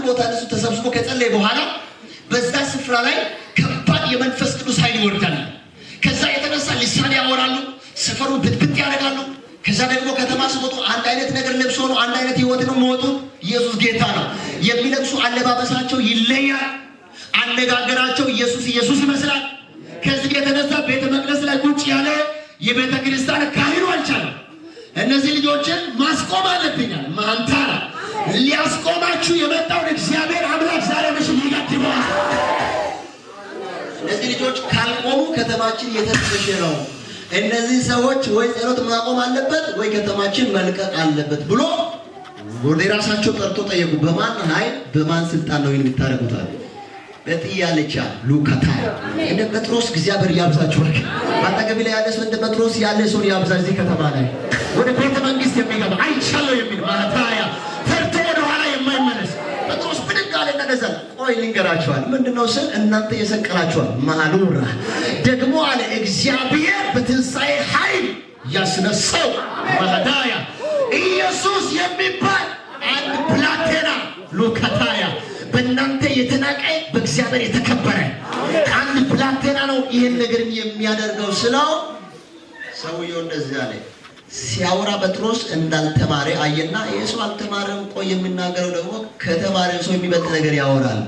ቦታ እነሱ ተሰብስቦ ከጸለየ በኋላ በዛ ስፍራ ላይ ከባድ የመንፈስ ቅዱስ ኃይል ይወርዳል። ከዛ የተነሳ ልሳን ያወራሉ፣ ሰፈሩ ብጥብጥ ያደርጋሉ። ከዛ ደግሞ ከተማ ሲወጡ አንድ አይነት ነገር ለብሶ ነው፣ አንድ አይነት ህይወት ነው የሚወጡ። ኢየሱስ ጌታ ነው። የሚለብሱ አለባበሳቸው ይለያል፣ አነጋገራቸው ኢየሱስ ይመስላል። ከዚህ የተነሳ ቤተ መቅደስ ላይ ቁጭ ያለ የቤተ ክርስቲያን ካህኑ አልቻለም። እነዚህ ልጆችን ማስቆም አለብኛል። ማንታራ ሊያስቆማችሁ የመጣውን እግዚአብሔር አምላክ ዛሬ ምሽት ይገድበዋል። እነዚህ ልጆች ካልቆሙ ከተማችን እየተረበሸ ነው። እነዚህ ሰዎች ወይ ጸሎት ማቆም አለበት ወይ ከተማችን መልቀቅ አለበት ብሎ ወደ ራሳቸው ጠርቶ ጠየቁ። በማን ኃይል በማን ስልጣን ነው የምታደርጉት? በጥያለቻ ሉካታ እንደ ጴጥሮስ እግዚአብሔር ያብዛችሁ። ባጠገብ ላይ ያለ ሰው እንደ ጴጥሮስ ያለ ሰው ያብዛ። እዚህ ከተማ ላይ ወደ ቤተ መንግስት የሚገባ አይቻለው የሚል ማታያ ፈርቶ ወደ ኋላ የማይመለስ ጴጥሮስ ብድግ አለና ነዘለ። ቆይ ልንገራችኋል ምንድነው ስል እናንተ የሰቀላችኋል ማሉራ ደግሞ አለ እግዚአብሔር በትንሣኤ ኃይል ያስነሳው ማዳያ ኢየሱስ የሚባል አንድ ብላቴና ሉካታያ በእናንተ የተናቀ በእግዚአብሔር የተከበረ አንድ ብላቴና ነው ይሄን ነገር የሚያደርገው ስለው ሰውየው እንደዚህ አለ። ሲያወራ ጴጥሮስ እንዳልተማረ አየና ኢየሱስ አልተማረም። ቆይ የሚናገረው ደግሞ ከተማረ ሰው የሚበልጥ ነገር ያወራል።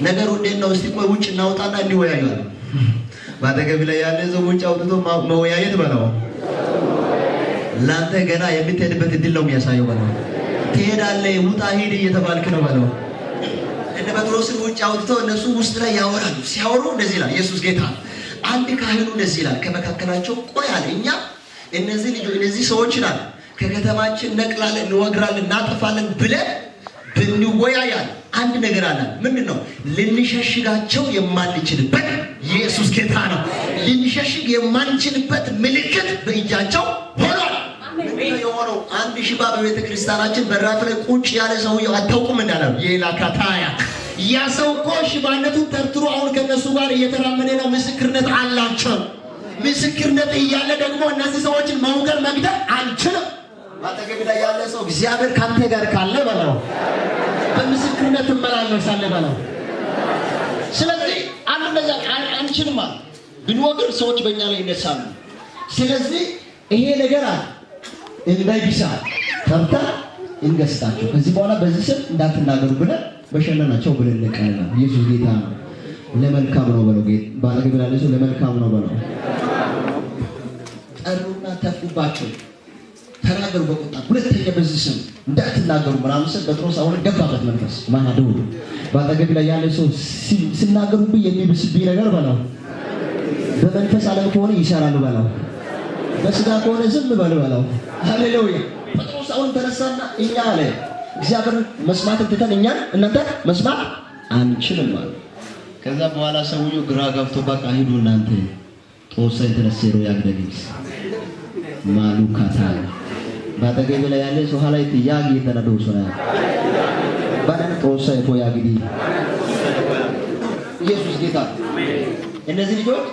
ነገሩ እንዴት ነው? እስቲ ቆይ ውጭ እናውጣና እንወያያለን። ባጠገብ ላይ ያለ ሰው ውጭ አውጥቶ መወያየት በለው። ላንተ ገና የምትሄድበት እድል ነው የሚያሳየው በለው። ትሄዳለህ፣ ውጣ ሂድ እየተባልክ ነው በለው። እንደ ጴጥሮስን ውጭ አውጥቶ እነሱ ውስጥ ላይ ያወራሉ። ሲያወሩ እንደዚህ ይላል ኢየሱስ ጌታ። አንድ ካህኑ እንደዚህ ይላል ከመካከላቸው ቆይ አለ እኛ እነዚህ ሰዎች ይላል ከከተማችን ነቅላለን፣ እንወግራለን፣ እናጠፋለን ብለን ብንወያያል አንድ ነገር አለ። ምንድነው? ልንሸሽጋቸው የማንችልበት ኢየሱስ ጌታ ነው። ልንሸሽግ የማንችልበት ምልክት በእጃቸው ሆኗል። ምንድነው የሆነው? አንድ ሽባ በቤተ ክርስቲያናችን በራፍ ላይ ቁጭ ያለ ሰውዬው አታውቁም እንዳለው የላካታያ ያ ሰው እኮ ሽባነቱን ተርትሮ አሁን ከነሱ ጋር እየተራመደ ነው። ምስክርነት አላቸው። ምስክርነት እያለ ደግሞ እነዚህ ሰዎችን መውገር መግደል አንችልም። ባጠገብ ላይ ያለ ሰው እግዚአብሔር ካንተ ጋር ካለ በለው በምስክርነት ትመላለሳለህ በለው። ስለዚህ አንድ ነገር አንችልም ማለት ብንወግር ሰዎች በእኛ ላይ ይነሳሉ። ስለዚህ ይሄ ነገር እንዳይብሳ ተርታ እንገስታቸው ከዚህ በኋላ በዚህ ስም እንዳትናገሩ ብለን በሸለናቸው ብለን ለቀናል። ኢየሱስ ጌታ ነው። ለመልካም ነው በለው። ባጠገብ ላይ ያለ ሰው ለመልካም ነው በለው። ጠሩና ተፉባቸው፣ ተናገሩ በቁጣ ሁለተኛ በዚህ ስም እንዳትናገሩ ምናምን ስል ጴጥሮስ አሁን ገባበት መንፈስ ማናደው። ባጠገብ ላይ ያለ ሰው ሲናገሩብኝ የሚብስብኝ ነገር በለው። በመንፈስ ዓለም ከሆነ ይሰራሉ በለው፣ በስጋ ከሆነ ዝም በለው። ሃሌሉያ። ጴጥሮስ አሁን ተነሳና እኛ አለ እግዚአብሔር መስማት ትተን እኛን እናንተ መስማት አንችልም ማለት። ከዛ በኋላ ሰውየው ግራ ገብቶ በቃ ሂዱ እናንተ ጦሳ የተነሰሩ ያግደግስ ማሉካታ ባጠገብ ላይ ያለ ሰው ኋላ ይያግ የተነደው ሰው ነው ባዳን ጦሳ ይፎ ያግዲ ኢየሱስ ጌታ። እነዚህ ልጆች